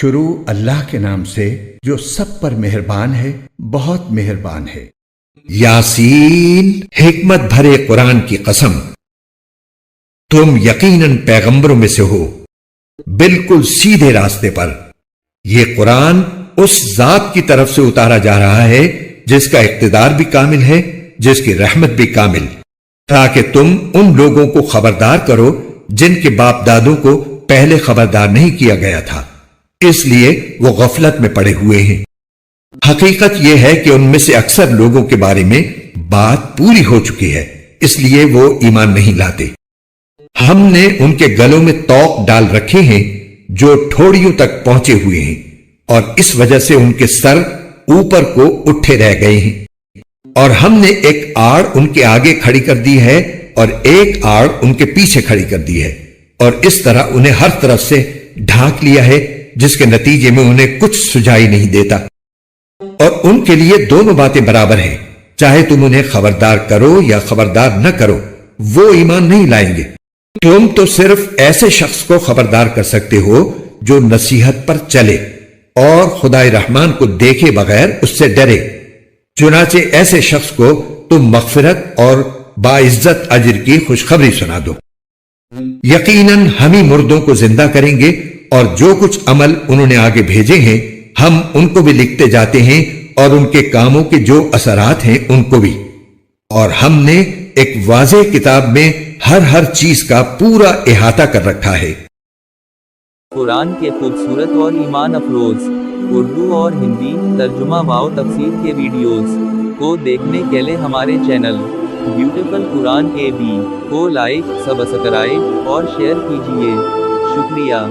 شروع اللہ کے نام سے جو سب پر مہربان ہے، بہت مہربان ہے۔ یاسین، حکمت بھرے قرآن کی قسم، تم یقیناً پیغمبروں میں سے ہو، بالکل سیدھے راستے پر۔ یہ قرآن اس ذات کی طرف سے اتارا جا رہا ہے جس کا اقتدار بھی کامل ہے، جس کی رحمت بھی کامل، تاکہ تم ان لوگوں کو خبردار کرو جن کے باپ دادوں کو پہلے خبردار نہیں کیا گیا تھا، اس لیے وہ غفلت میں پڑے ہوئے ہیں۔ حقیقت یہ ہے کہ ان میں سے اکثر لوگوں کے بارے میں بات پوری ہو چکی ہے، اس لیے وہ ایمان نہیں لاتے۔ ہم نے ان کے گلوں میں طوق ڈال رکھے ہیں جو ٹھوڑیوں تک پہنچے ہوئے ہیں، اور اس وجہ سے ان کے سر اوپر کو اٹھے رہ گئے ہیں، اور ہم نے ایک آڑ ان کے آگے کھڑی کر دی ہے اور ایک آڑ ان کے پیچھے کھڑی کر دی ہے، اور اس طرح انہیں ہر طرف سے ڈھانک لیا ہے، جس کے نتیجے میں انہیں کچھ سجائی نہیں دیتا۔ اور ان کے لیے دونوں باتیں برابر ہیں، چاہے تم انہیں خبردار کرو یا خبردار نہ کرو، وہ ایمان نہیں لائیں گے۔ تم تو صرف ایسے شخص کو خبردار کر سکتے ہو جو نصیحت پر چلے اور خدائے رحمان کو دیکھے بغیر اس سے ڈرے، چنانچہ ایسے شخص کو تم مغفرت اور باعزت اجر کی خوشخبری سنا دو۔ یقیناً ہم ہی مردوں کو زندہ کریں گے، اور جو کچھ عمل انہوں نے آگے بھیجے ہیں ہم ان کو بھی لکھتے جاتے ہیں، اور ان کے کاموں کے جو اثرات ہیں ان کو بھی، اور ہم نے ایک واضح کتاب میں ہر چیز کا پورا احاطہ کر رکھا ہے۔ قرآن کے خوبصورت اور ایمان افروز اردو اور ہندی ترجمہ و تفسیر کے ویڈیوز کو دیکھنے کے لیے ہمارے چینل بیوٹیفل قرآن کے بھی کو لائک، سبسکرائب اور شیئر کیجیے۔ شکریہ۔